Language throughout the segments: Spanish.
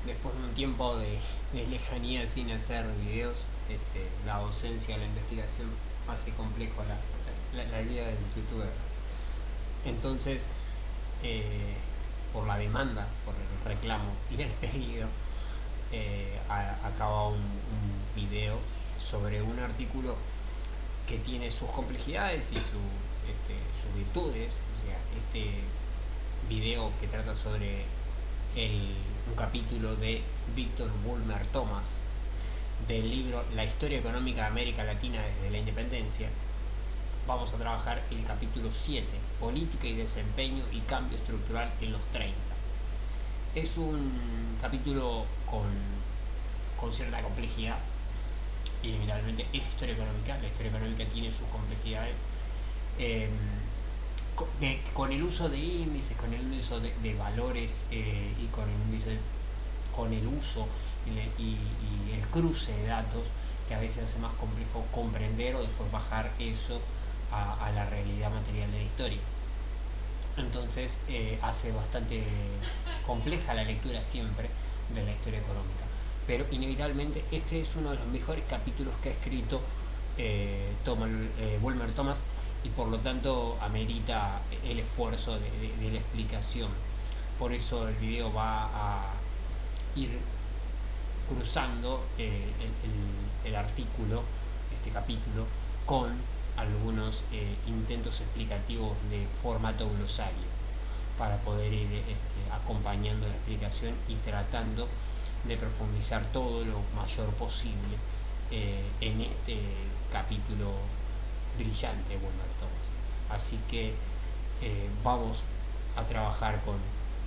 después de un tiempo de lejanía sin hacer videos, la docencia, la investigación hace complejo la vida del youtuber. Entonces, eh, por la demanda, por el reclamo y el pedido, acaba un video sobre un artículo que tiene sus complejidades y sus virtudes. O sea, este video que trata sobre un capítulo de Víctor Bulmer Thomas del libro La historia económica de América Latina desde la independencia. Vamos a trabajar el capítulo 7, política y desempeño y cambio estructural en los 30. Es un capítulo con cierta complejidad. Inevitablemente es historia económica, la historia económica tiene sus complejidades. eh, con el uso de índices, con el uso de valores, y con el uso y el cruce de datos, que a veces hace más complejo comprender o después bajar eso a la realidad material de la historia. Entonces, hace bastante compleja la lectura siempre de la historia económica. Pero inevitablemente este es uno de los mejores capítulos que ha escrito Bulmer Thomas, y por lo tanto amerita el esfuerzo de la explicación. Por eso el video va a ir cruzando el artículo, este capítulo, con algunos intentos explicativos de formato glosario para poder ir acompañando la explicación y tratando de profundizar todo lo mayor posible en este capítulo brillante de Wilmer Thomas. Así que vamos a trabajar con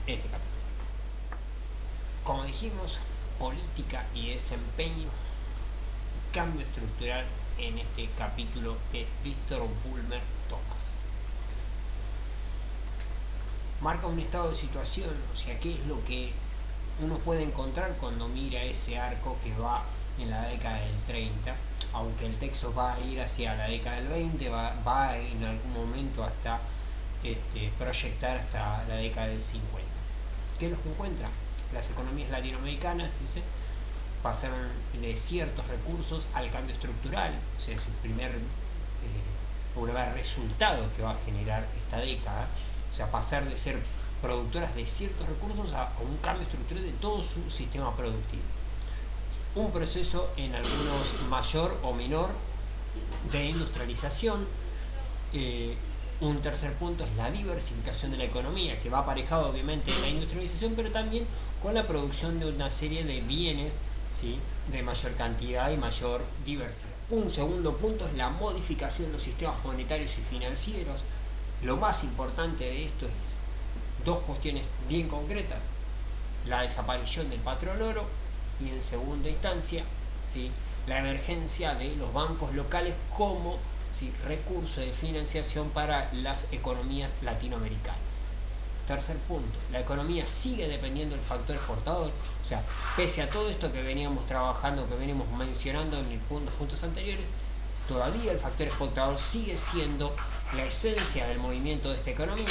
este capítulo. Como dijimos, política y desempeño, cambio estructural en este capítulo de Víctor Bulmer Thomas. Marca un estado de situación, o sea, qué es lo que uno puede encontrar cuando mira ese arco que va en la década del 30, aunque el texto va a ir hacia la década del 20, va en algún momento hasta proyectar hasta la década del 50. ¿Qué es lo que encuentra? Las economías latinoamericanas, dice, pasaron de ciertos recursos al cambio estructural. O sea, es el primer resultado que va a generar esta década. O sea, pasar de ser productoras de ciertos recursos a un cambio estructural de todo su sistema productivo. Un proceso en algunos mayor o menor de industrialización. Un tercer punto es la diversificación de la economía, que va aparejado obviamente en la industrialización, pero también con la producción de una serie de bienes, ¿sí?, de mayor cantidad y mayor diversidad. Un segundo punto es la modificación de los sistemas monetarios y financieros. Lo más importante de esto es dos cuestiones bien concretas: la desaparición del patrón oro y, en segunda instancia, ¿sí?, la emergencia de los bancos locales como, ¿sí?, recurso de financiación para las economías latinoamericanas. Tercer punto, la economía sigue dependiendo del factor exportador. O sea, pese a todo esto que veníamos trabajando, que venimos mencionando en los puntos anteriores, todavía el factor exportador sigue siendo la esencia del movimiento de esta economía.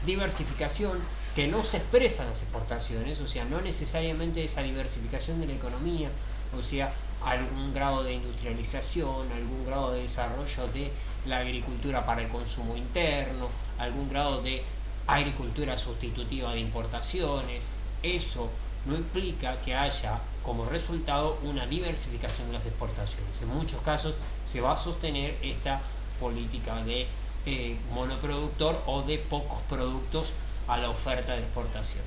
Diversificación que no se expresa en las exportaciones, o sea, no necesariamente esa diversificación de la economía, o sea, algún grado de industrialización, algún grado de desarrollo de la agricultura para el consumo interno, algún grado de agricultura sustitutiva de importaciones. Eso no implica que haya como resultado una diversificación de las exportaciones. En muchos casos se va a sostener esta política de monoproductor o de pocos productos a la oferta de exportación.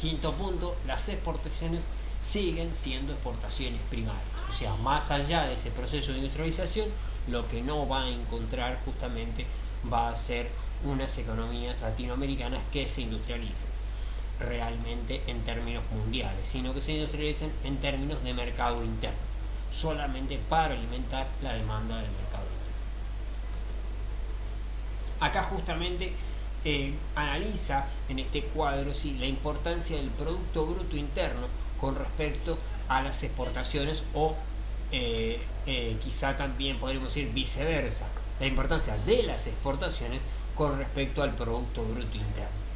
Quinto punto, las exportaciones siguen siendo exportaciones primarias. O sea, más allá de ese proceso de industrialización, lo que no va a encontrar justamente va a ser unas economías latinoamericanas que se industrialicen realmente en términos mundiales, sino que se industrialicen en términos de mercado interno, solamente para alimentar la demanda del mercado interno. Acá justamente analiza en este cuadro, ¿sí?, la importancia del Producto Bruto Interno con respecto a las exportaciones, o quizá también podríamos decir viceversa, la importancia de las exportaciones con respecto al Producto Bruto Interno.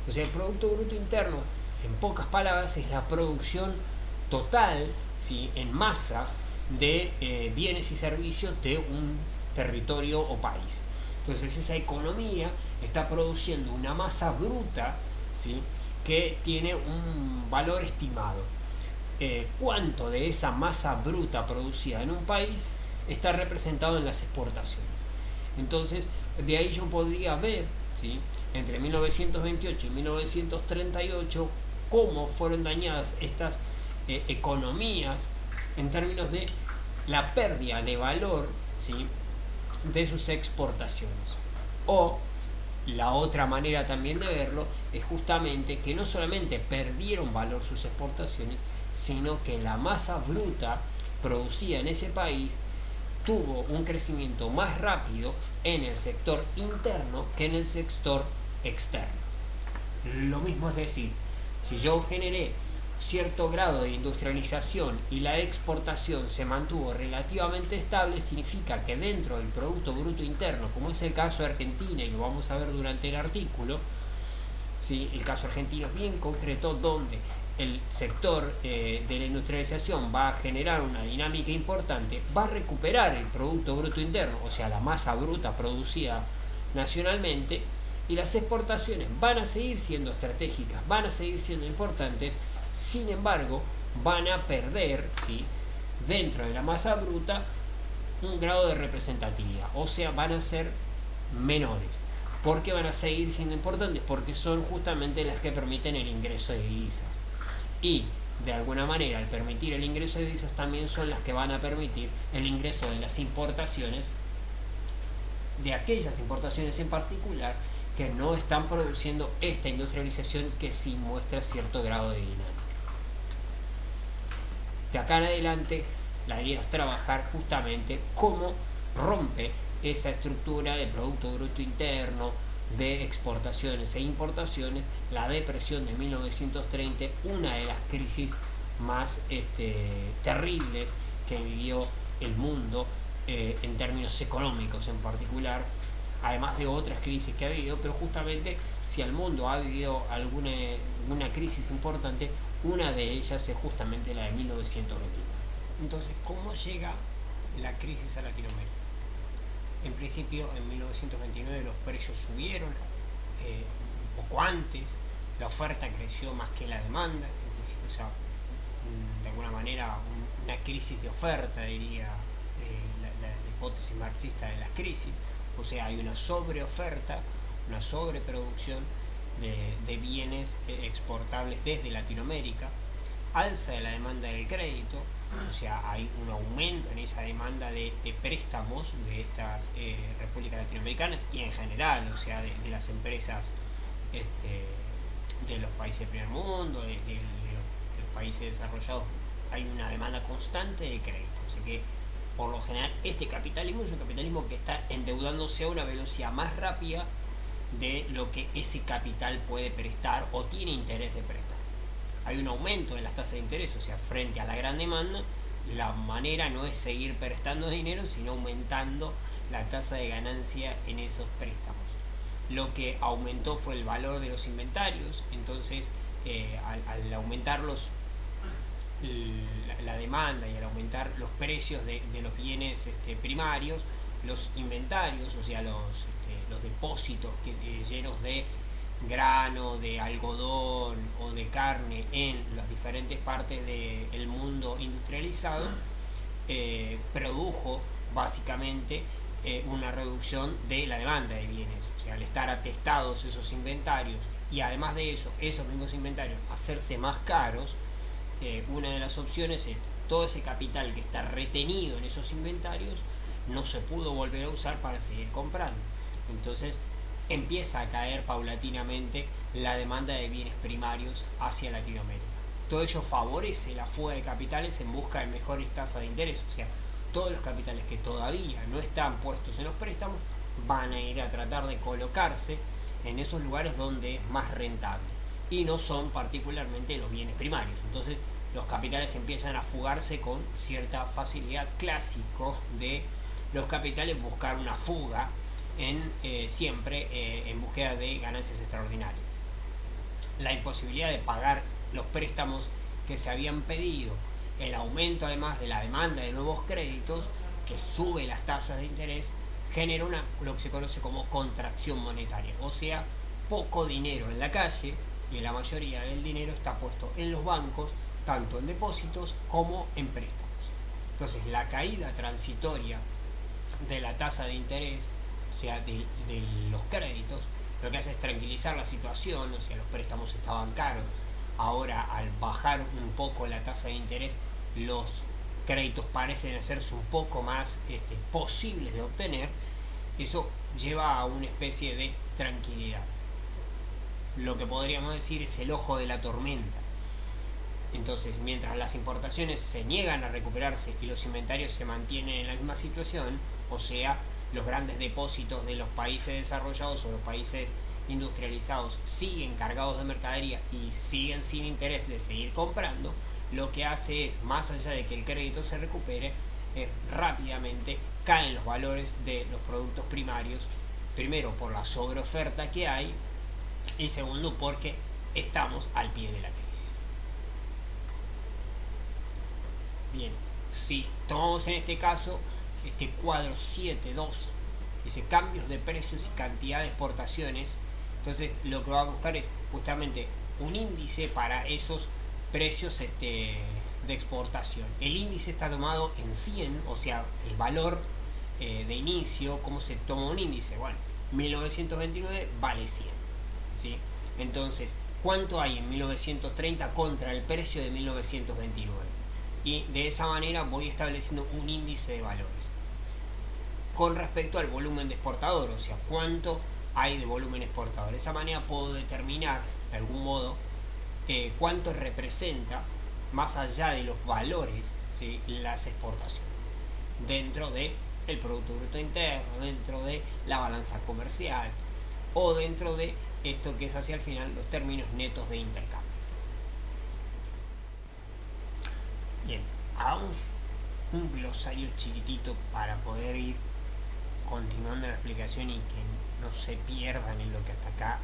O sea, el Producto Bruto Interno En pocas palabras, es la producción total, ¿sí?, en masa de bienes y servicios de un territorio o país. Entonces esa economía está produciendo una masa bruta, ¿sí?, que tiene un valor estimado. ¿Cuánto de esa masa bruta producida en un país está representado en las exportaciones? Entonces, de ahí yo podría ver, ¿sí?, entre 1928 y 1938 cómo fueron dañadas estas economías en términos de la pérdida de valor, ¿sí?, de sus exportaciones. O la otra manera también de verlo es justamente que no solamente perdieron valor sus exportaciones, sino que la masa bruta producida en ese país tuvo un crecimiento más rápido en el sector interno que en el sector externo. Lo mismo es decir, si yo generé cierto grado de industrialización y la exportación se mantuvo relativamente estable, significa que dentro del Producto Bruto Interno, como es el caso de Argentina, y lo vamos a ver durante el artículo, ¿sí?, el caso argentino es bien concreto, donde el sector de la industrialización va a generar una dinámica importante, va a recuperar el Producto Bruto Interno, o sea, la masa bruta producida nacionalmente, y las exportaciones van a seguir siendo estratégicas, van a seguir siendo importantes. Sin embargo, van a perder, ¿sí?, dentro de la masa bruta un grado de representatividad, o sea, van a ser menores. ¿Por qué van a seguir siendo importantes? Porque son justamente las que permiten el ingreso de divisas. Y, de alguna manera, al permitir el ingreso de divisas, también son las que van a permitir el ingreso de las importaciones, de aquellas importaciones en particular que no están produciendo esta industrialización que sí muestra cierto grado de dinámica. De acá en adelante, la idea es trabajar justamente cómo rompe esa estructura de Producto Bruto Interno, de exportaciones e importaciones, la depresión de 1930, una de las crisis más terribles que vivió el mundo en términos económicos en particular, además de otras crisis que ha habido, pero justamente si el mundo ha vivido alguna crisis importante, una de ellas es justamente la de 1929. Entonces, ¿cómo llega la crisis a Latinoamérica? En principio, en 1929 los precios subieron, un poco antes, la oferta creció más que la demanda, en principio, o sea, de alguna manera una crisis de oferta, diría la hipótesis marxista de las crisis. O sea, hay una sobreoferta, una sobreproducción de bienes exportables desde Latinoamérica, alza de la demanda del crédito, o sea, hay un aumento en esa demanda de préstamos de estas repúblicas latinoamericanas y en general, o sea, de las empresas de los países del primer mundo, de los países desarrollados, hay una demanda constante de crédito. O sea que, por lo general, este capitalismo es un capitalismo que está endeudándose a una velocidad más rápida de lo que ese capital puede prestar o tiene interés de prestar. Hay un aumento en las tasas de interés, o sea, frente a la gran demanda, la manera no es seguir prestando dinero, sino aumentando la tasa de ganancia en esos préstamos. Lo que aumentó fue el valor de los inventarios, entonces al aumentar la demanda y al aumentar los precios de los bienes primarios, los inventarios, o sea, los depósitos llenos de grano, de algodón o de carne en las diferentes partes del mundo industrializado, produjo básicamente una reducción de la demanda de bienes. O sea, al estar atestados esos inventarios y además de eso, esos mismos inventarios hacerse más caros, una de las opciones es todo ese capital que está retenido en esos inventarios no se pudo volver a usar para seguir comprando. Entonces empieza a caer paulatinamente la demanda de bienes primarios hacia Latinoamérica. Todo ello favorece la fuga de capitales en busca de mejores tasas de interés. O sea, todos los capitales que todavía no están puestos en los préstamos van a ir a tratar de colocarse en esos lugares donde es más rentable, y no son particularmente los bienes primarios. Entonces los capitales empiezan a fugarse con cierta facilidad. Clásico de los capitales buscar una fuga siempre en búsqueda de ganancias extraordinarias. La imposibilidad de pagar los préstamos que se habían pedido, el aumento además de la demanda de nuevos créditos, que sube las tasas de interés, genera lo que se conoce como contracción monetaria, o sea, poco dinero en la calle, y la mayoría del dinero está puesto en los bancos, tanto en depósitos como en préstamos. Entonces, la caída transitoria de la tasa de interés, o sea, de los créditos, lo que hace es tranquilizar la situación, o sea, los préstamos estaban caros. Ahora, al bajar un poco la tasa de interés, los créditos parecen hacerse un poco más posibles de obtener. Eso lleva a una especie de tranquilidad. Lo que podríamos decir es el ojo de la tormenta. Entonces, mientras las importaciones se niegan a recuperarse y los inventarios se mantienen en la misma situación, o sea, los grandes depósitos de los países desarrollados o los países industrializados siguen cargados de mercadería y siguen sin interés de seguir comprando, lo que hace es, más allá de que el crédito se recupere, rápidamente caen los valores de los productos primarios, primero por la sobreoferta que hay y segundo porque estamos al pie de la crisis. Bien, si tomamos en este caso este cuadro 7.2, dice cambios de precios y cantidad de exportaciones, entonces lo que va a buscar es justamente un índice para esos precios de exportación. El índice está tomado en 100, o sea, el valor de inicio. ¿Cómo se toma un índice? Bueno, 1929 vale 100, ¿sí? Entonces, ¿cuánto hay en 1930 contra el precio de 1929? Y de esa manera voy estableciendo un índice de valores con respecto al volumen de exportador, o sea, cuánto hay de volumen exportador. De esa manera puedo determinar de algún modo cuánto representa, más allá de los valores, ¿sí?, las exportaciones dentro del Producto Bruto Interno, dentro de la balanza comercial o dentro de esto que es hacia el final los términos netos de intercambio. Bien, hagamos un glosario chiquitito para poder ir continuando la explicación y que no se pierdan en lo que hasta acá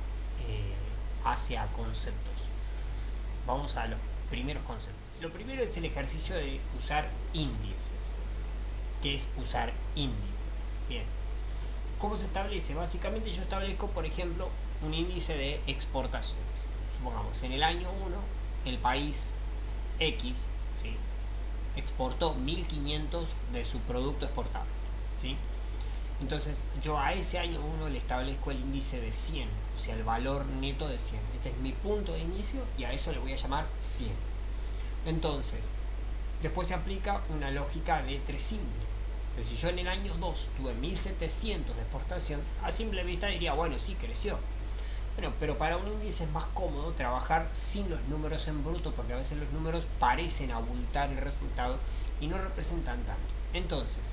hace a conceptos. Vamos a los primeros conceptos. Lo primero es el ejercicio de usar índices. ¿Qué es usar índices? Bien, ¿cómo se establece? Básicamente yo establezco, por ejemplo, un índice de exportaciones. Supongamos, en el año 1 el país X, ¿sí?, exportó 1500 de su producto exportable, ¿sí? Entonces yo a ese año 1 le establezco el índice de 100, o sea, el valor neto de 100. Este es mi punto de inicio y a eso le voy a llamar 100. Entonces, después se aplica una lógica de 3 símbolos. Pero si yo en el año 2 tuve 1700 de exportación, a simple vista diría, bueno, sí, creció. Bueno, pero para un índice es más cómodo trabajar sin los números en bruto, porque a veces los números parecen abultar el resultado y no representan tanto. Entonces,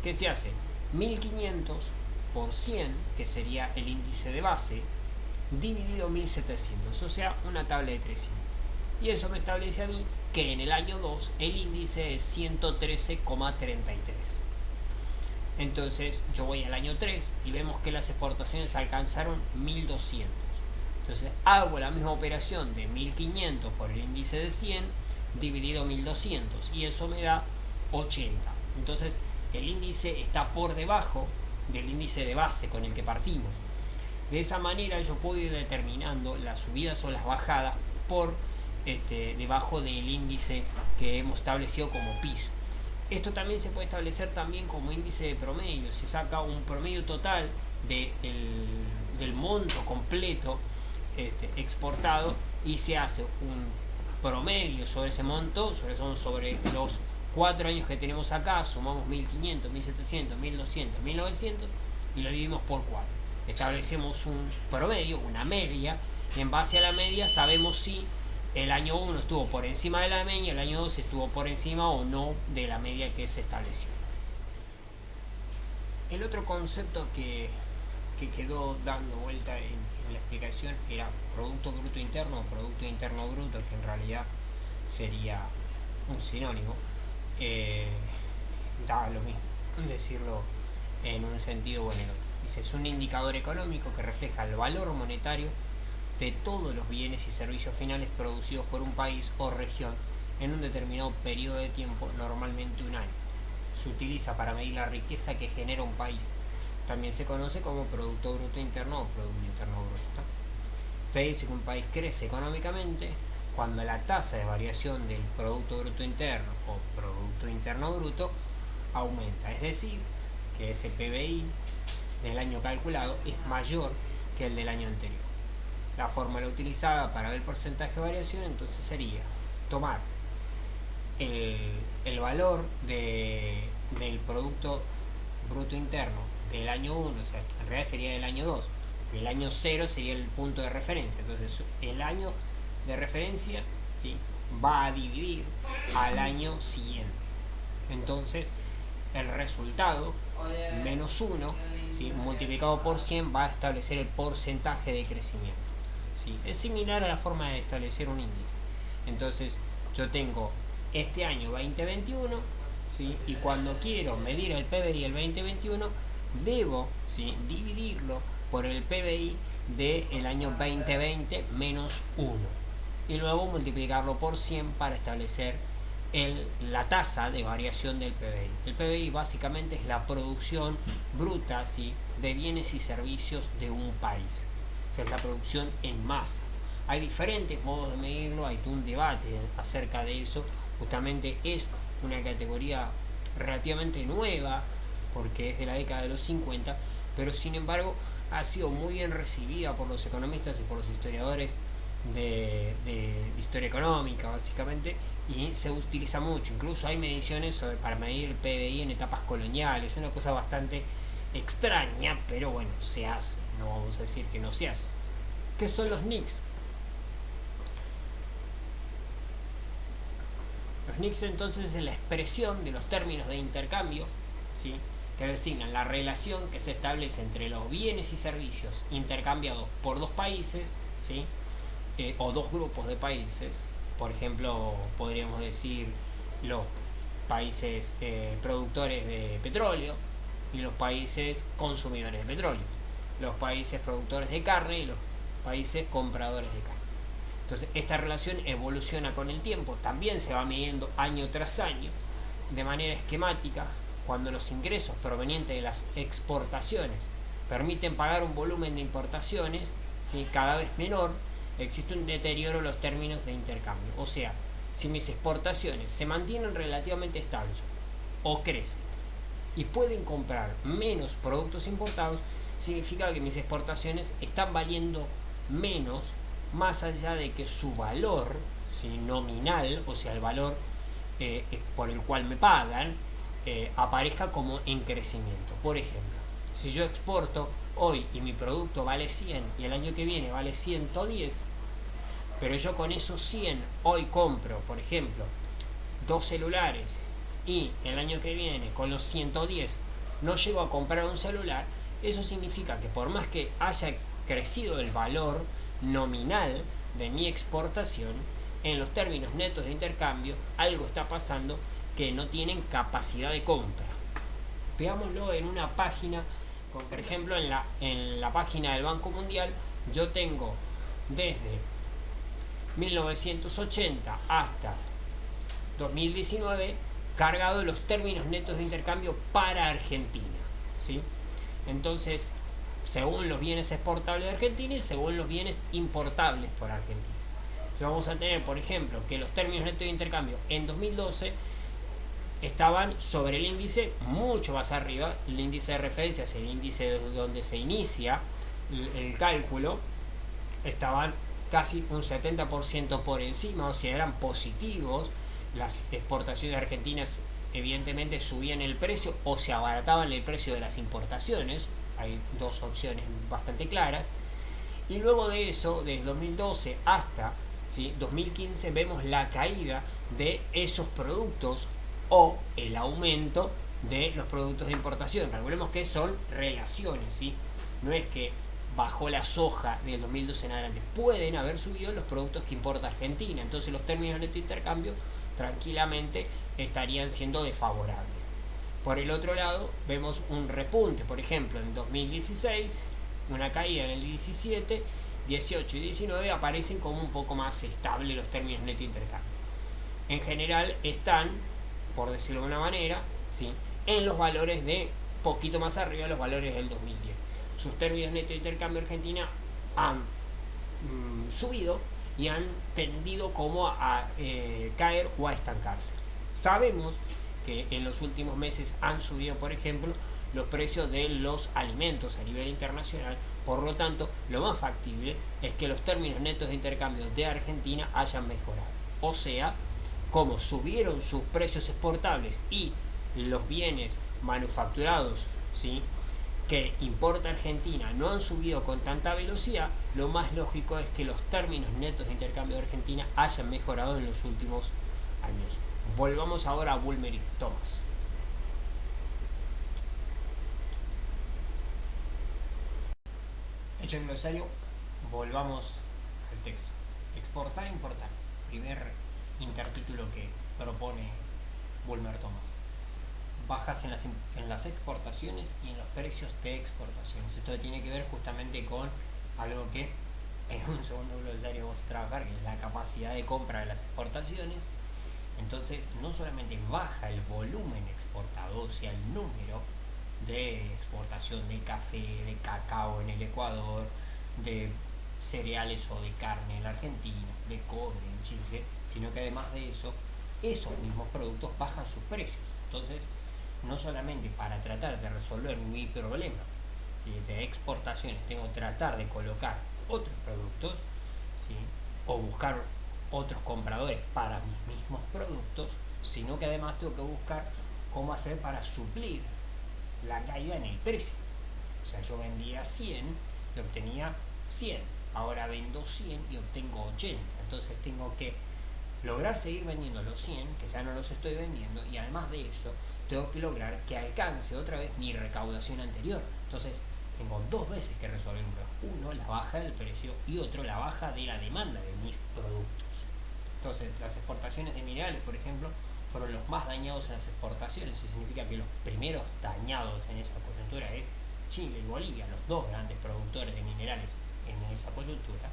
¿qué se hace? 1500 por 100, que sería el índice de base, dividido 1700, o sea, una tabla de 300. Y eso me establece a mí que en el año 2 el índice es 113,33. Entonces yo voy al año 3 y vemos que las exportaciones alcanzaron 1200. Entonces hago la misma operación de 1500 por el índice de 100 dividido 1200 y eso me da 80. Entonces el índice está por debajo del índice de base con el que partimos. De esa manera yo puedo ir determinando las subidas o las bajadas por debajo del índice que hemos establecido como piso. Esto también se puede establecer también como índice de promedio. Se saca un promedio total del monto completo exportado y se hace un promedio sobre ese monto, sobre los 4 años que tenemos acá, sumamos 1500, 1700, 1200, 1900 y lo dividimos por 4. Establecemos un promedio, una media, y en base a la media sabemos si el año 1 estuvo por encima de la media, el año 2 estuvo por encima o no de la media que se estableció. El otro concepto que quedó dando vuelta en la explicación era Producto Bruto Interno o Producto Interno Bruto, que en realidad sería un sinónimo. Da lo mismo decirlo en un sentido o en el otro. Dice, es un indicador económico que refleja el valor monetario de todos los bienes y servicios finales producidos por un país o región en un determinado periodo de tiempo, normalmente un año. Se utiliza para medir la riqueza que genera un país. También se conoce como Producto Bruto Interno o Producto Interno Bruto. Se dice que un país crece económicamente cuando la tasa de variación del Producto Bruto Interno o Producto Interno Bruto aumenta, es decir, que ese PBI del año calculado es mayor que el del año anterior. La fórmula utilizada para ver el porcentaje de variación entonces sería tomar el valor del Producto Bruto Interno del año 1, o sea, en realidad sería del año 2, el año 0 sería el punto de referencia, entonces el año de referencia, ¿sí?, va a dividir al año siguiente. Entonces el resultado, menos 1, ¿sí?, multiplicado por 100, va a establecer el porcentaje de crecimiento, ¿sí? Es similar a la forma de establecer un índice. Entonces yo tengo este año 2021, ¿sí?, y cuando quiero medir el PBI del 2021 debo, ¿sí?, dividirlo por el PBI del año 2020 menos 1 y luego multiplicarlo por 100 para establecer la tasa de variación del PBI. El PBI básicamente es la producción bruta, ¿sí?, de bienes y servicios de un país. O sea, es la producción en masa. Hay diferentes modos de medirlo, hay un debate acerca de eso. Justamente es una categoría relativamente nueva porque es de la década de los 50, pero sin embargo ha sido muy bien recibida por los economistas y por los historiadores de historia económica básicamente, y se utiliza mucho. Incluso hay mediciones para medir el PBI en etapas coloniales, una cosa bastante extraña, pero bueno, se hace, no vamos a decir que no se hace. ¿Qué son los NICs? Los NICs entonces es la expresión de los términos de intercambio, ¿sí?, que designan la relación que se establece entre los bienes y servicios intercambiados por dos países, ¿sí?, o dos grupos de países. Por ejemplo, podríamos decir los países productores de petróleo y los países consumidores de petróleo, los países productores de carne y los países compradores de carne. Entonces esta relación evoluciona con el tiempo, también se va midiendo año tras año de manera esquemática. Cuando los ingresos provenientes de las exportaciones permiten pagar un volumen de importaciones, ¿sí?, cada vez menor, existe un deterioro en los términos de intercambio. O sea, si mis exportaciones se mantienen relativamente estables o crecen y pueden comprar menos productos importados, significa que mis exportaciones están valiendo menos, más allá de que su valor, ¿sí?, nominal, o sea, el valor por el cual me pagan, aparezca como en crecimiento. Por ejemplo, si yo exporto hoy y mi producto vale 100 y el año que viene vale 110, pero yo con esos 100 hoy compro, por ejemplo, 2 celulares y el año que viene con los 110 no llego a comprar un celular, eso significa que por más que haya crecido el valor nominal de mi exportación, en los términos netos de intercambio algo está pasando que no tienen capacidad de compra. Veámoslo en una página, por ejemplo en la página del Banco Mundial. Yo tengo desde 1980 hasta 2019 cargado los términos netos de intercambio para Argentina, ¿sí? Entonces, según los bienes exportables de Argentina y según los bienes importables por Argentina. Si vamos a tener, por ejemplo, que los términos netos de intercambio en 2012 estaban sobre el índice mucho más arriba. El índice de referencia es el índice desde donde se inicia el cálculo, estaban casi un 70% por encima, o sea, eran positivos. Las exportaciones argentinas evidentemente subían el precio o se abarataban el precio de las importaciones. Hay dos opciones bastante claras. Y luego de eso, desde 2012 hasta, ¿sí?, 2015, vemos la caída de esos productos o el aumento de los productos de importación. Calculemos que son relaciones, ¿sí? No es que bajó la soja del 2012 en adelante. Pueden haber subido los productos que importa Argentina. Entonces los términos de intercambio tranquilamente estarían siendo desfavorables. Por el otro lado, vemos un repunte, por ejemplo, en 2016, una caída en el 17 18 y 19 aparecen como un poco más estables los términos neto de intercambio. En general están, por decirlo de una manera, ¿sí?, en los valores de poquito más arriba de los valores del 2010. Sus términos netos de intercambio Argentina han subido y han tendido como a caer o a estancarse. Sabemos que en los últimos meses han subido, por ejemplo, los precios de los alimentos a nivel internacional. Por lo tanto, lo más factible es que los términos netos de intercambio de Argentina hayan mejorado. O sea, como subieron sus precios exportables y los bienes manufacturados, ¿sí?, que importa Argentina no han subido con tanta velocidad, lo más lógico es que los términos netos de intercambio de Argentina hayan mejorado en los últimos años. Volvamos ahora a Bulmer y Thomas. Hecho el glosario, volvamos al texto. Exportar e importar. Primer intertítulo que propone Bulmer Thomas. Bajas en las exportaciones y en los precios de exportaciones. Esto tiene que ver justamente con algo que en un segundo glosario vamos a trabajar, que es la capacidad de compra de las exportaciones. Entonces, no solamente baja el volumen exportado, o sea, el número de exportación de café, de cacao en el Ecuador, de cereales o de carne en la Argentina, de cobre en Chile, sino que además de eso, esos mismos productos bajan sus precios. Entonces, no solamente para tratar de resolver mi problema, ¿sí?, de exportaciones, tengo que tratar de colocar otros productos, ¿sí?, o buscar otros compradores para mis mismos productos, sino que además tengo que buscar cómo hacer para suplir la caída en el precio. O sea, yo vendía 100 y obtenía 100, ahora vendo 100 y obtengo 80. Entonces tengo que lograr seguir vendiendo los 100, que ya no los estoy vendiendo, y además de eso tengo que lograr que alcance otra vez mi recaudación anterior. Entonces tengo dos veces que resolver un problema. Uno, la baja del precio, y otro, la baja de la demanda de mis productos. Entonces, las exportaciones de minerales, por ejemplo, fueron los más dañados en las exportaciones. Eso significa que los primeros dañados en esa coyuntura es Chile y Bolivia, los dos grandes productores de minerales en esa coyuntura.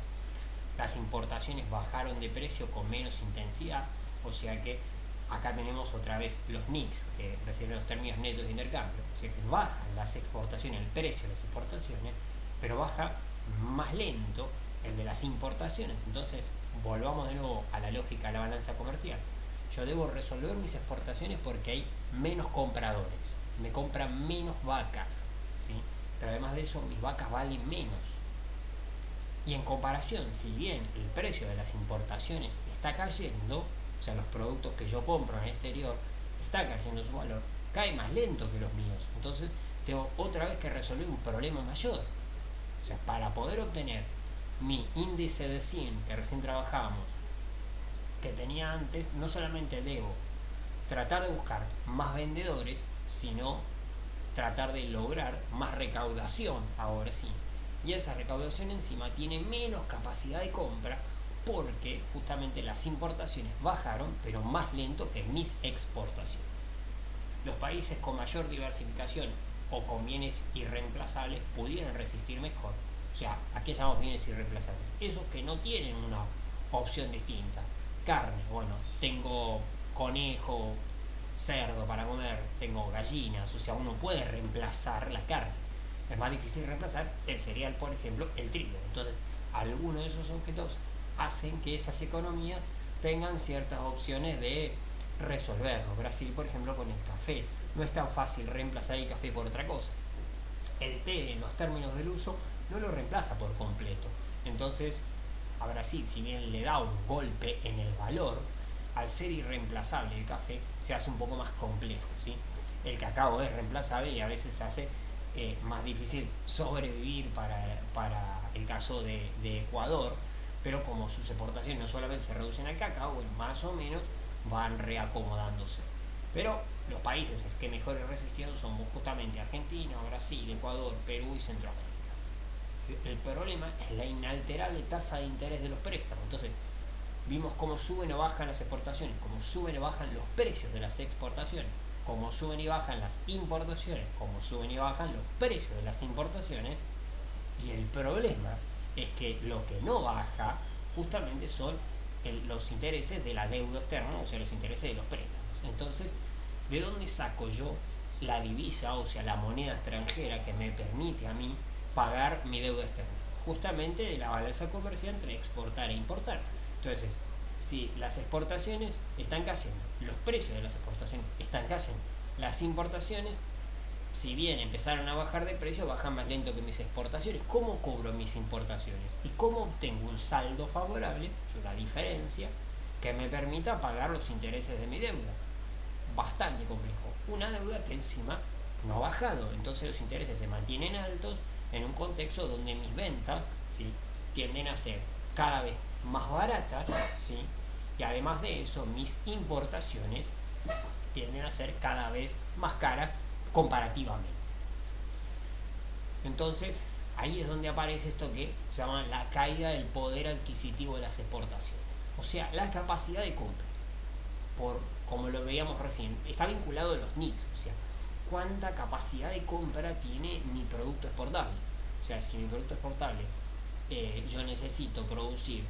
Las importaciones bajaron de precio con menos intensidad, o sea que acá tenemos otra vez los NICs, que reciben los términos netos de intercambio. O sea que bajan las exportaciones, el precio de las exportaciones, pero baja más lento el de las importaciones. Entonces, volvamos de nuevo a la lógica de la balanza comercial. Yo debo resolver mis exportaciones porque hay menos compradores, me compran menos vacas, ¿sí?, pero además de eso mis vacas valen menos. Y en comparación, si bien el precio de las importaciones está cayendo, o sea, los productos que yo compro en el exterior está cayendo su valor, cae más lento que los míos. Entonces tengo otra vez que resolver un problema mayor. O sea, para poder obtener mi índice de 100 que recién trabajábamos, que tenía antes, no solamente debo tratar de buscar más vendedores, sino tratar de lograr más recaudación, ahora sí. Y esa recaudación encima tiene menos capacidad de compra porque justamente las importaciones bajaron, pero más lento que mis exportaciones. Los países con mayor diversificación o con bienes irreemplazables pudieran resistir mejor. O sea, aquí llamamos bienes irreemplazables. Esos que no tienen una opción distinta. Carne, bueno, tengo conejo, cerdo para comer, tengo gallinas, o sea, uno puede reemplazar la carne. Es más difícil reemplazar el cereal, por ejemplo, el trigo. Entonces, algunos de esos objetos hacen que esas economías tengan ciertas opciones de resolverlo. Brasil, por ejemplo, con el café. No es tan fácil reemplazar el café por otra cosa. El té, en los términos del uso, no lo reemplaza por completo. Entonces, a Brasil, si bien le da un golpe en el valor, al ser irreemplazable el café, se hace un poco más complejo, ¿sí? El cacao es reemplazable y a veces se hace más difícil sobrevivir para el caso de Ecuador, pero como sus exportaciones no solamente se reducen al cacao, bueno, más o menos van reacomodándose. Pero los países que mejor resistiendo son justamente Argentina, Brasil, Ecuador, Perú y Centroamérica. El problema es la inalterable tasa de interés de los préstamos. Entonces, vimos cómo suben o bajan las exportaciones, cómo suben o bajan los precios de las exportaciones, cómo suben y bajan las importaciones, cómo suben y bajan los precios de las importaciones. Y el problema es que lo que no baja justamente son los intereses de la deuda externa, o sea, los intereses de los préstamos. Entonces, ¿de dónde saco yo la divisa, o sea, la moneda extranjera que me permite a mí pagar mi deuda externa? Justamente de la balanza comercial entre exportar e importar. Entonces, si las exportaciones están cayendo, los precios de las exportaciones están cayendo, las importaciones, si bien empezaron a bajar de precio, bajan más lento que mis exportaciones. ¿Cómo cobro mis importaciones? ¿Y cómo obtengo un saldo favorable, la diferencia, que me permita pagar los intereses de mi deuda? Bastante complejo. Una deuda que encima no ha bajado, entonces los intereses se mantienen altos en un contexto donde mis ventas, ¿sí?, tienden a ser cada vez más baratas, ¿sí?, y además de eso mis importaciones tienden a ser cada vez más caras comparativamente. Entonces ahí es donde aparece esto que se llama la caída del poder adquisitivo de las exportaciones, o sea, la capacidad de compra, por como lo veíamos recién, está vinculado a los NICs, o sea, cuánta capacidad de compra tiene mi producto exportable. O sea, si mi producto exportable, yo necesito producir,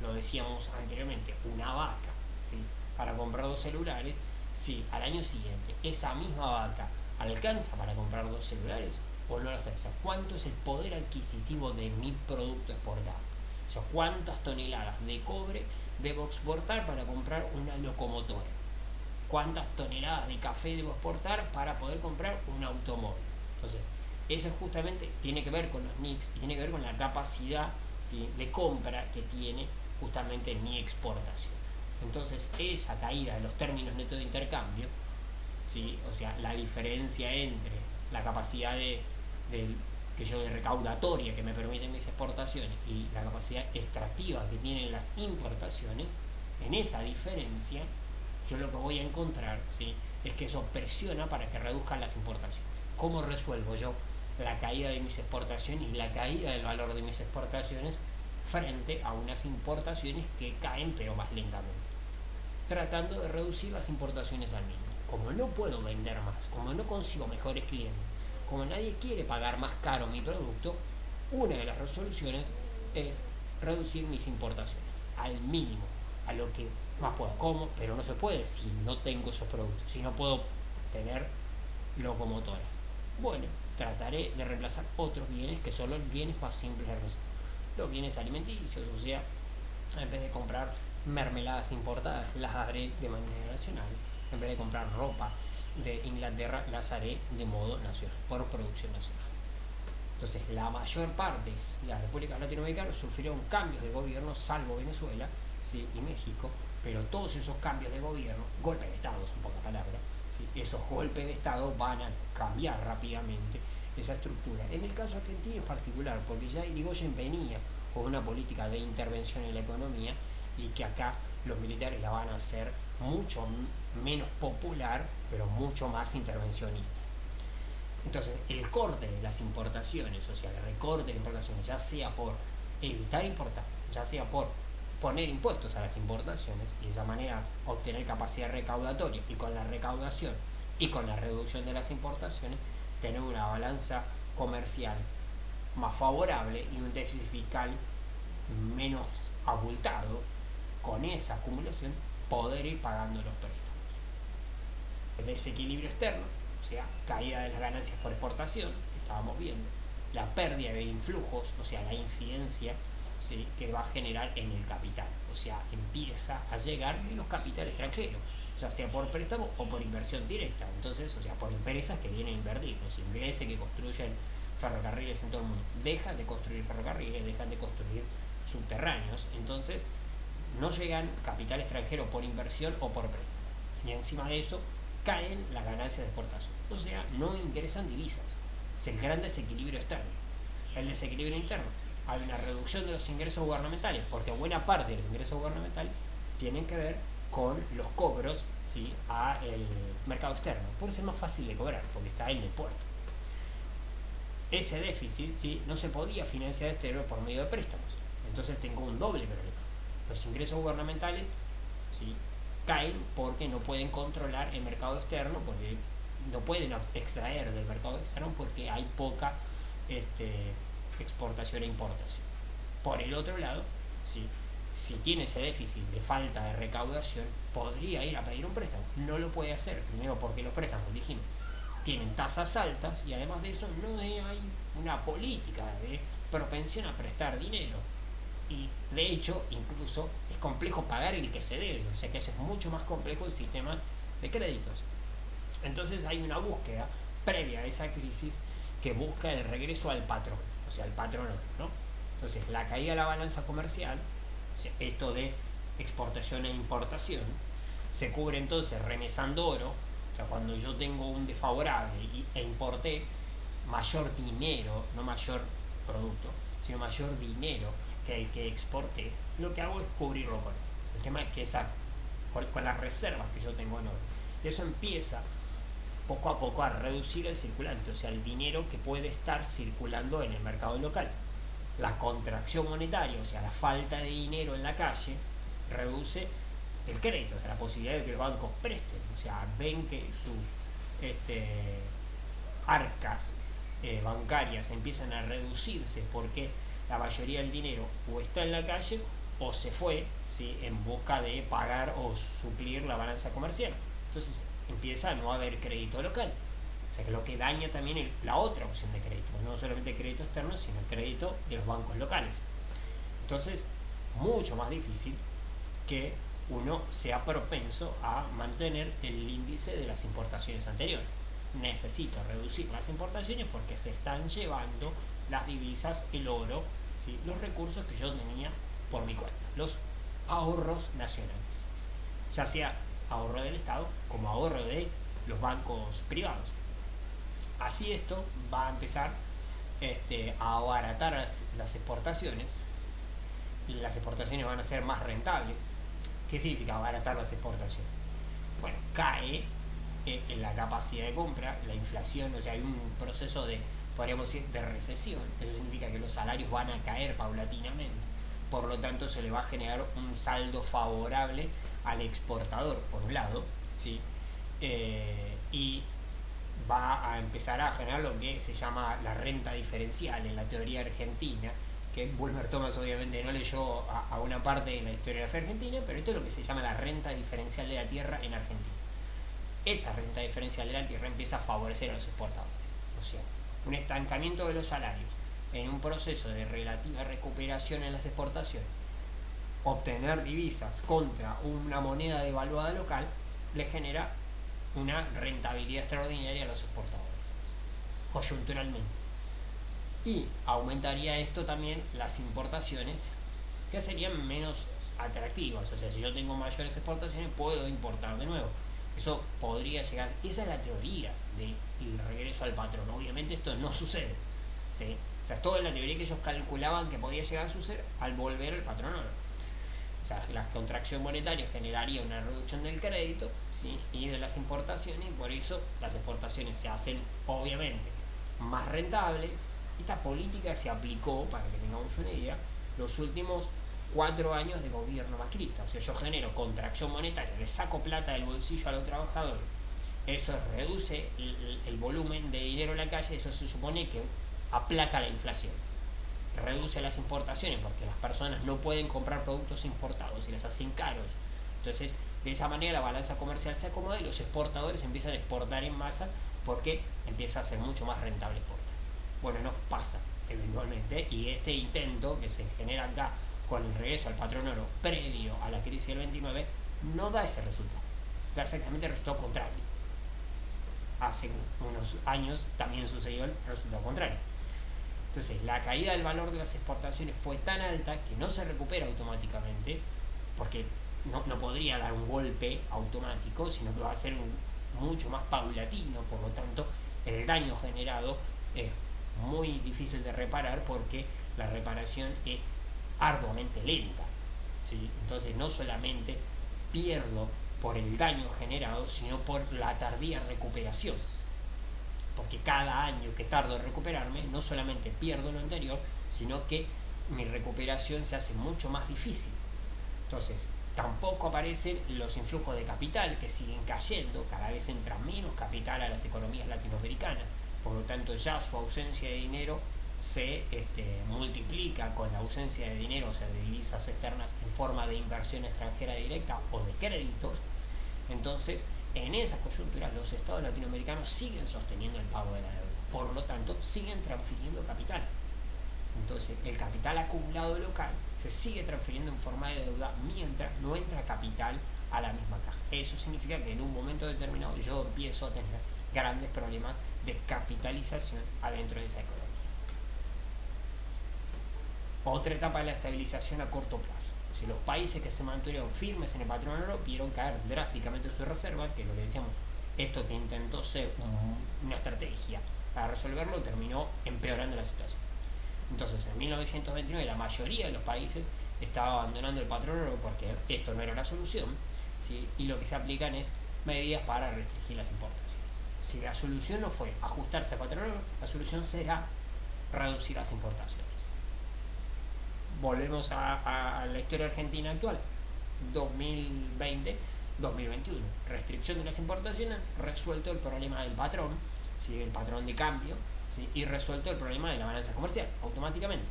lo decíamos anteriormente, una vaca, ¿sí?, para comprar 2 celulares, si al año siguiente esa misma vaca alcanza para comprar 2 celulares o no lo alcanza, cuánto es el poder adquisitivo de mi producto exportado. O sea, cuántas toneladas de cobre debo exportar para comprar una locomotora, cuántas toneladas de café debo exportar para poder comprar un automóvil. Entonces, eso justamente tiene que ver con los NICs y tiene que ver con la capacidad, ¿sí?, de compra que tiene justamente mi exportación. Entonces, esa caída de los términos netos de intercambio, ¿sí?, o sea, la diferencia entre la capacidad de recaudatoria que me permiten mis exportaciones y la capacidad extractiva que tienen las importaciones, en esa diferencia yo lo que voy a encontrar, ¿sí?, es que eso presiona para que reduzcan las importaciones. ¿Cómo resuelvo yo la caída de mis exportaciones y la caída del valor de mis exportaciones frente a unas importaciones que caen pero más lentamente? Tratando de reducir las importaciones al mínimo. Como no puedo vender más, como no consigo mejores clientes, como nadie quiere pagar más caro mi producto, una de las resoluciones es reducir mis importaciones al mínimo, a lo que más puedo. ¿Cómo? Pero no se puede si no tengo esos productos, si no puedo tener locomotoras. Bueno, trataré de reemplazar otros bienes que son los bienes más simples de reemplazar. Los bienes alimenticios, o sea, en vez de comprar mermeladas importadas, las haré de manera nacional. En vez de comprar ropa de Inglaterra, las haré de modo nacional, por producción nacional. Entonces, la mayor parte de las repúblicas latinoamericanas sufrieron cambios de gobierno, salvo Venezuela, ¿sí?, y México, pero todos esos cambios de gobierno, golpes de Estado, en pocas palabras, ¿sí?, esos golpes de Estado van a cambiar rápidamente esa estructura. En el caso argentino es particular, porque ya Irigoyen venía con una política de intervención en la economía y que acá los militares la van a hacer mucho menos popular, pero mucho más intervencionista. Entonces, el corte de las importaciones, o sea, el recorte de importaciones, ya sea por evitar importar, ya sea por poner impuestos a las importaciones y de esa manera obtener capacidad recaudatoria, y con la recaudación y con la reducción de las importaciones tener una balanza comercial más favorable y un déficit fiscal menos abultado, con esa acumulación poder ir pagando los préstamos. El desequilibrio externo, o sea, caída de las ganancias por exportación, estábamos viendo, la pérdida de influjos, o sea, la incidencia, ¿sí?, que va a generar en el capital, o sea, empieza a llegar menos capital extranjero, ya sea por préstamo o por inversión directa. Entonces, o sea, por empresas que vienen a invertir, los ingleses que construyen ferrocarriles en todo el mundo dejan de construir ferrocarriles, dejan de construir subterráneos, entonces no llegan capital extranjero por inversión o por préstamo, y encima de eso caen las ganancias de exportación, o sea, no ingresan divisas. Es el gran desequilibrio externo. El desequilibrio interno, hay una reducción de los ingresos gubernamentales, porque buena parte de los ingresos gubernamentales tienen que ver con los cobros, ¿sí?, a el mercado externo, por ser más fácil de cobrar, porque está en el puerto. Ese déficit, ¿sí?, no se podía financiar exterior por medio de préstamos, entonces tengo un doble problema. Los ingresos gubernamentales, ¿sí?, caen porque no pueden controlar el mercado externo, porque no pueden extraer del mercado externo porque hay poca exportación e importación. Por el otro lado, ¿sí? Si tiene ese déficit de falta de recaudación, podría ir a pedir un préstamo. No lo puede hacer, primero porque los préstamos, dijimos, tienen tasas altas y además de eso no hay una política de propensión a prestar dinero. Y de hecho, incluso es complejo pagar el que se debe, o sea que es mucho más complejo el sistema de créditos. Entonces hay una búsqueda previa a esa crisis que busca el regreso al patrón, o sea, al patrono, ¿no? Entonces, la caída de la balanza comercial, o sea, esto de exportación e importación, se cubre entonces remesando oro, o sea, cuando yo tengo un desfavorable e importé mayor dinero, no mayor producto, sino mayor dinero que el que exporté, lo que hago es cubrirlo con oro. El tema es que con las reservas que yo tengo en oro, y eso empieza poco a poco a reducir el circulante, o sea, el dinero que puede estar circulando en el mercado local. La contracción monetaria, o sea, la falta de dinero en la calle, reduce el crédito, o sea, la posibilidad de que los bancos presten, o sea, ven que sus arcas bancarias empiezan a reducirse porque la mayoría del dinero o está en la calle o se fue, ¿sí?, en busca de pagar o suplir la balanza comercial. Entonces empieza a no haber crédito local. O sea que lo que daña también la otra opción de crédito, no solamente el crédito externo, sino el crédito de los bancos locales. Entonces, mucho más difícil que uno sea propenso a mantener el índice de las importaciones anteriores. Necesito reducir las importaciones porque se están llevando las divisas, el oro, ¿sí?, los recursos que yo tenía por mi cuenta, los ahorros nacionales, ya sea ahorro del Estado como ahorro de los bancos privados. Así esto va a empezar a abaratar las exportaciones. Las exportaciones van a ser más rentables. ¿Qué significa abaratar las exportaciones? Bueno, cae en la capacidad de compra, la inflación, o sea, hay un proceso de, podríamos decir, de recesión. Eso significa que los salarios van a caer paulatinamente. Por lo tanto, se le va a generar un saldo favorable al exportador, por un lado, ¿sí? Y va a empezar a generar lo que se llama la renta diferencial en la teoría argentina, que Bulmer Thomas obviamente no leyó a una parte de la historia de la fe argentina, pero esto es lo que se llama la renta diferencial de la tierra en Argentina. Esa renta diferencial de la tierra empieza a favorecer a los exportadores, o sea, un estancamiento de los salarios en un proceso de relativa recuperación en las exportaciones, obtener divisas contra una moneda devaluada local, le genera una rentabilidad extraordinaria a los exportadores, coyunturalmente. Y aumentaría esto también las importaciones, que serían menos atractivas. O sea, si yo tengo mayores exportaciones, puedo importar de nuevo. Eso podría llegar. Esa es la teoría del regreso al patrón. Obviamente esto no sucede, ¿sí? O sea, es toda la teoría que ellos calculaban que podía llegar a suceder al volver al patrón oro. O sea, la contracción monetaria generaría una reducción del crédito, ¿sí?, y de las importaciones, y por eso las exportaciones se hacen obviamente más rentables. Esta política se aplicó, para que tengamos una idea, los últimos 4 años de gobierno macrista. O sea, yo genero contracción monetaria, le saco plata del bolsillo a los trabajadores, eso reduce el volumen de dinero en la calle, eso se supone que aplaca la inflación. Reduce las importaciones porque las personas no pueden comprar productos importados y les hacen caros. Entonces, de esa manera la balanza comercial se acomoda y los exportadores empiezan a exportar en masa porque empieza a ser mucho más rentable exportar. Bueno, no pasa eventualmente, y este intento que se genera acá con el regreso al patrón oro previo a la crisis del 29 no da ese resultado, da exactamente el resultado contrario. Hace unos años también sucedió el resultado contrario. Entonces, la caída del valor de las exportaciones fue tan alta que no se recupera automáticamente, porque no podría dar un golpe automático, sino que va a ser mucho más paulatino. Por lo tanto, el daño generado es muy difícil de reparar porque la reparación es arduamente lenta, ¿sí? Entonces, no solamente pierdo por el daño generado, sino por la tardía recuperación. Porque cada año que tardo en recuperarme, no solamente pierdo lo anterior, sino que mi recuperación se hace mucho más difícil. Entonces, tampoco aparecen los influjos de capital, que siguen cayendo, cada vez entra menos capital a las economías latinoamericanas, por lo tanto ya su ausencia de dinero se multiplica con la ausencia de dinero, o sea, de divisas externas en forma de inversión extranjera directa o de créditos. Entonces, en esas coyunturas los estados latinoamericanos siguen sosteniendo el pago de la deuda, por lo tanto siguen transfiriendo capital. Entonces el capital acumulado local se sigue transfiriendo en forma de deuda mientras no entra capital a la misma caja. Eso significa que en un momento determinado yo empiezo a tener grandes problemas de capitalización adentro de esa economía. Otra etapa de la estabilización a corto plazo. Si los países que se mantuvieron firmes en el patrón oro vieron caer drásticamente su reserva, que lo que decíamos, esto que intentó ser una estrategia para resolverlo, terminó empeorando la situación. Entonces en 1929 la mayoría de los países estaba abandonando el patrón oro porque esto no era la solución, ¿sí? Y lo que se aplican es medidas para restringir las importaciones. Si la solución no fue ajustarse al patrón oro, la solución será reducir las importaciones. Volvemos a la historia argentina actual, 2020-2021. Restricción de las importaciones, resuelto el problema del patrón, ¿sí? El patrón de cambio, ¿sí? Y resuelto el problema de la balanza comercial, automáticamente.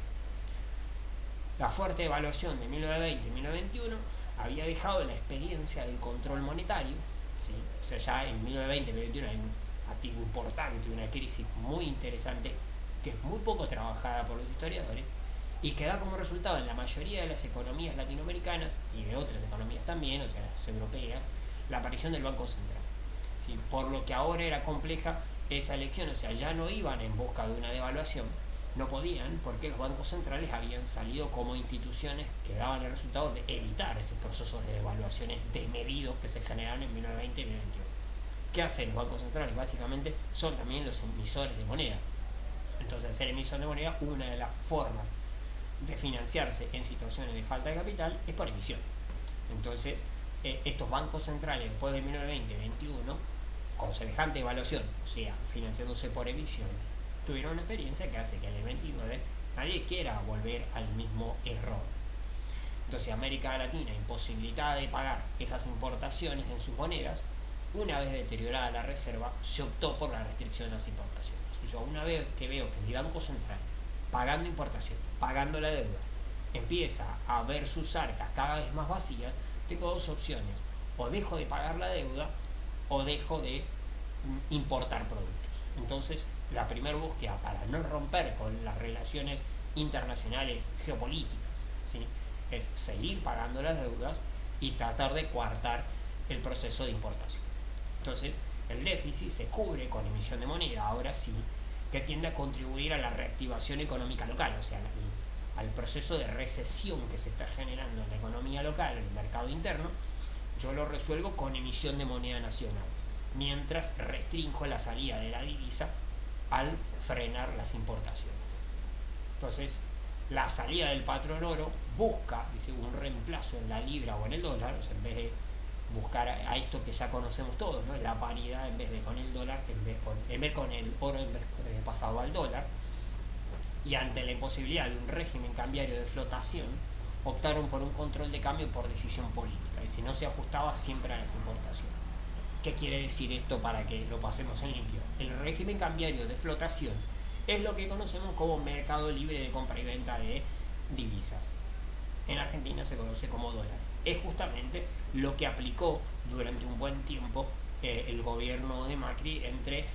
La fuerte evaluación de 1920-1921 había dejado la experiencia del control monetario, ¿sí? O sea, ya en 1920-1921 hay un activo importante, una crisis muy interesante que es muy poco trabajada por los historiadores y que da como resultado en la mayoría de las economías latinoamericanas y de otras economías también, o sea, las europeas, la aparición del Banco Central, ¿sí? Por lo que ahora era compleja esa elección, o sea, ya no iban en busca de una devaluación, no podían porque los bancos centrales habían salido como instituciones que daban el resultado de evitar esos procesos de devaluaciones desmedidos que se generaron en 1920 y 1921. ¿Qué hacen los bancos centrales? Básicamente son también los emisores de moneda. Entonces, al ser emisor de moneda, una de las formas de financiarse en situaciones de falta de capital es por emisión. Entonces, estos bancos centrales después de 1920-21, con semejante evaluación, o sea, financiándose por emisión, tuvieron una experiencia que hace que en el 29 nadie quiera volver al mismo error. Entonces, América Latina, imposibilitada de pagar esas importaciones en sus monedas, una vez deteriorada la reserva, se optó por la restricción de las importaciones. Yo, una vez que veo que mi Banco Central, pagando importación, pagando la deuda, empieza a ver sus arcas cada vez más vacías, tengo dos opciones: o dejo de pagar la deuda o dejo de importar productos. Entonces, la primera búsqueda para no romper con las relaciones internacionales geopolíticas, ¿sí?, es seguir pagando las deudas y tratar de coartar el proceso de importación. Entonces, el déficit se cubre con emisión de moneda, ahora sí, que tiende a contribuir a la reactivación económica local, o sea, al proceso de recesión que se está generando en la economía local, en el mercado interno. Yo lo resuelvo con emisión de moneda nacional, mientras restringo la salida de la divisa al frenar las importaciones. Entonces, la salida del patrón oro busca, dice, un reemplazo en la libra o en el dólar, o sea, en vez de buscar a esto que ya conocemos todos, ¿no?, la paridad en vez de con el dólar, en vez con el oro en vez de pasado al dólar. Y ante la imposibilidad de un régimen cambiario de flotación, optaron por un control de cambio por decisión política, y si no se ajustaba siempre a las importaciones. ¿Qué quiere decir esto para que lo pasemos en limpio? El régimen cambiario de flotación es lo que conocemos como mercado libre de compra y venta de divisas. En Argentina se conoce como dólares. Es justamente lo que aplicó durante un buen tiempo el gobierno de Macri entre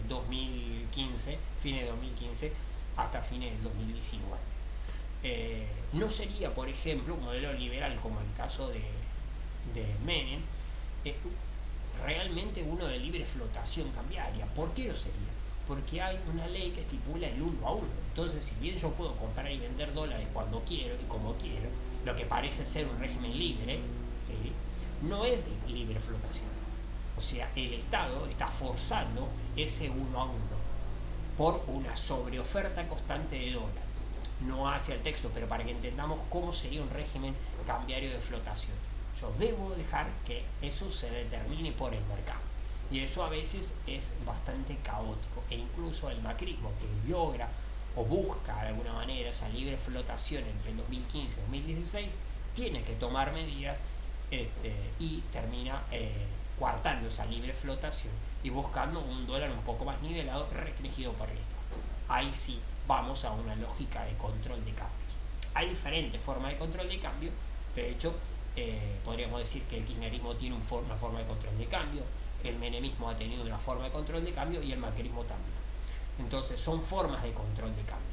2015, fines de 2015 hasta fines del 2019. No sería, por ejemplo, un modelo liberal como el caso de Menem, realmente uno de libre flotación cambiaria. ¿Por qué lo sería? Porque hay una ley que estipula el 1 a 1. Entonces, si bien yo puedo comprar y vender dólares cuando quiero y como quiero, lo que parece ser un régimen libre, ¿sí?, no es de libre flotación. O sea, el Estado está forzando ese 1 a 1 por una sobreoferta constante de dólares. No hace el texto, pero para que entendamos cómo sería un régimen cambiario de flotación. Yo debo dejar que eso se determine por el mercado. Y eso a veces es bastante caótico. E incluso el macrismo, que logra o busca de alguna manera esa libre flotación entre el 2015 y 2016, tiene que tomar medidas y termina coartando esa libre flotación y buscando un dólar un poco más nivelado, restringido por el Estado. ahí sí vamos a una lógica de control de cambios. Hay diferentes formas de control de cambio. De hecho, podríamos decir que el kirchnerismo tiene una forma de control de cambio, el menemismo ha tenido una forma de control de cambio y el macrismo también. Entonces son formas de control de cambio.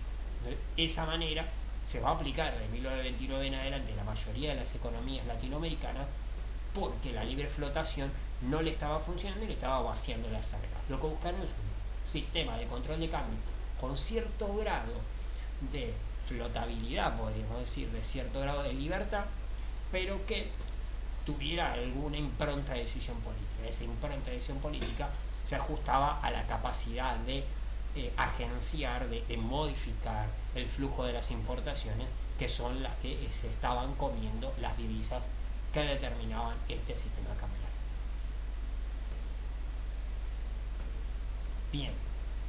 De esa manera se va a aplicar de 1929 en adelante en la mayoría de las economías latinoamericanas, porque la libre flotación no le estaba funcionando y le estaba vaciando las arcas. Lo que buscaron es un sistema de control de cambio con cierto grado de flotabilidad, podríamos decir, de cierto grado de libertad, pero que tuviera alguna impronta de decisión política. Esa impronta de decisión política se ajustaba a la capacidad de agenciar, de modificar el flujo de las importaciones, que son las que se estaban comiendo las divisas que determinaban este sistema cambiario. Bien,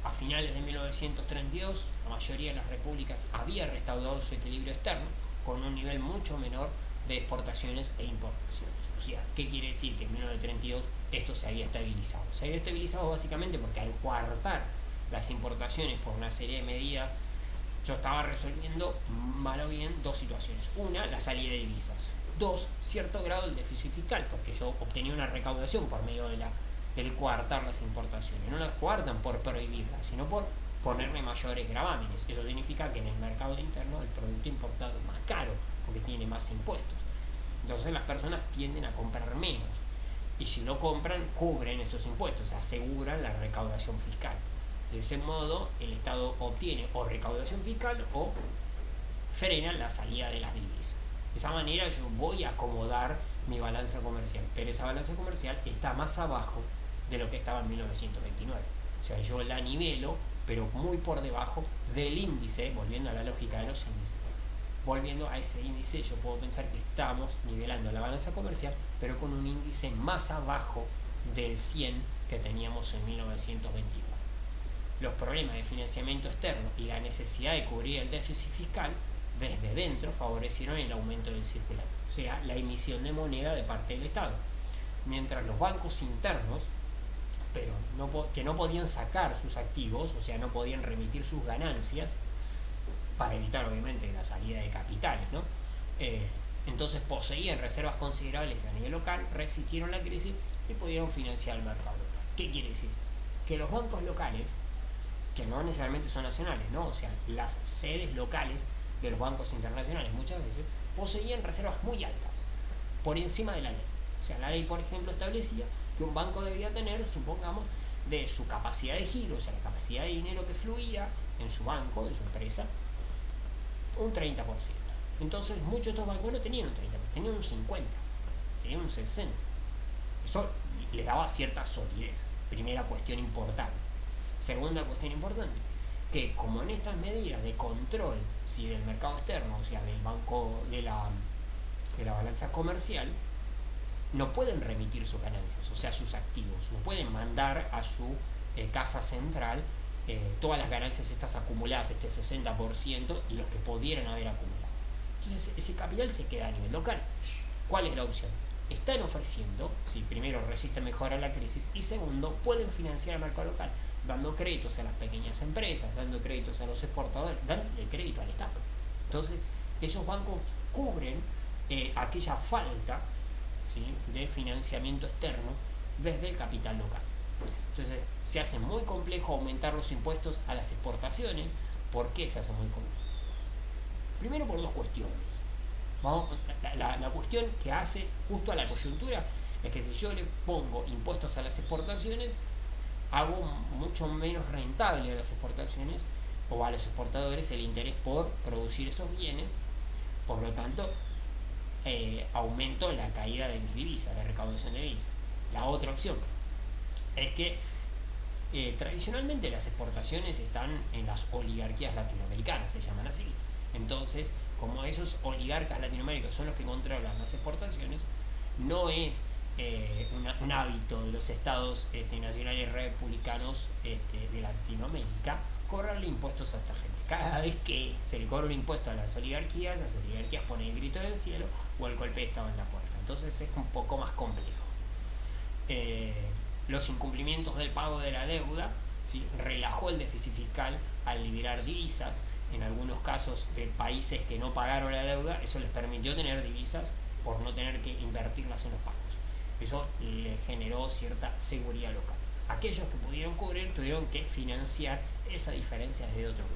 a finales de 1932 la mayoría de las repúblicas había restaurado su equilibrio externo con un nivel mucho menor de exportaciones e importaciones. O sea, ¿qué quiere decir? Que en 1932 esto se había estabilizado. Se había estabilizado básicamente porque al coartar las importaciones por una serie de medidas, yo estaba resolviendo mal o bien dos situaciones. Una, la salida de divisas. Dos, cierto grado del déficit fiscal, porque yo obtenía una recaudación por medio del coartar las importaciones. No las coartan por prohibirlas, sino por ponerle mayores gravámenes. Eso significa que en el mercado interno el producto importado es más caro, porque tiene más impuestos. Entonces las personas tienden a comprar menos. Y si lo compran, cubren esos impuestos, aseguran la recaudación fiscal. De ese modo, el Estado obtiene o recaudación fiscal o frena la salida de las divisas. De esa manera yo voy a acomodar mi balanza comercial, pero esa balanza comercial está más abajo de lo que estaba en 1929. O sea, yo la nivelo, pero muy por debajo del índice, volviendo a la lógica de los índices. Volviendo a ese índice, yo puedo pensar que estamos nivelando la balanza comercial, pero con un índice más abajo del 100 que teníamos en 1929. Los problemas de financiamiento externo y la necesidad de cubrir el déficit fiscal desde dentro favorecieron el aumento del circulante, o sea, la emisión de moneda de parte del Estado. Mientras los bancos internos, pero que no podían sacar sus activos, o sea, no podían remitir sus ganancias, para evitar obviamente la salida de capitales, ¿no? Entonces poseían reservas considerables a nivel local, resistieron la crisis y pudieron financiar el mercado local. ¿Qué quiere decir? Que los bancos locales, que no necesariamente son nacionales, ¿no? O sea, las sedes locales de los bancos internacionales muchas veces poseían reservas muy altas, por encima de la ley. O sea, la ley, por ejemplo, establecía que un banco debía tener, supongamos, de su capacidad de giro, o sea, la capacidad de dinero que fluía en su banco, en su empresa, un 30%. Entonces, muchos de estos bancos no tenían un 30%, tenían un 50%, tenían un 60%. Eso les daba cierta solidez. Primera cuestión importante. Segunda cuestión importante, que como en estas medidas de control, si del mercado externo, o sea, del banco, de la balanza comercial, no pueden remitir sus ganancias, o sea, sus activos, no pueden mandar a su casa central todas las ganancias estas acumuladas, este 60% y los que pudieran haber acumulado. Entonces ese capital se queda a nivel local. ¿Cuál es la opción? Están ofreciendo, si primero resisten mejor a la crisis, y segundo, pueden financiar el mercado local, dando créditos a las pequeñas empresas, dando créditos a los exportadores, dándole crédito al Estado. Entonces esos bancos cubren aquella falta, ¿sí?, de financiamiento externo desde el capital local. Entonces se hace muy complejo aumentar los impuestos a las exportaciones. ¿Por qué se hace muy complejo? Primero por dos cuestiones. La cuestión que hace justo a la coyuntura es que si yo le pongo impuestos a las exportaciones, hago mucho menos rentable a las exportaciones o a los exportadores el interés por producir esos bienes. Por lo tanto, aumento la caída de mis divisas, de recaudación de divisas. La otra opción es que tradicionalmente las exportaciones están en las oligarquías latinoamericanas, se llaman así. Entonces, como esos oligarcas latinoamericanos son los que controlan las exportaciones, no es un hábito de los estados nacionales republicanos de Latinoamérica cobrarle impuestos a esta gente. Cada vez que se le cobra un impuesto a las oligarquías ponen el grito del cielo o el golpe de estado en la puerta. Entonces es un poco más complejo. Los incumplimientos del pago de la deuda ¿sí? Relajó el déficit fiscal al liberar divisas, en algunos casos de países que no pagaron la deuda, eso les permitió tener divisas por no tener que invertirlas en los pagos. Eso le generó cierta seguridad local. Aquellos que pudieron cubrir tuvieron que financiar esa diferencia desde otro lugar.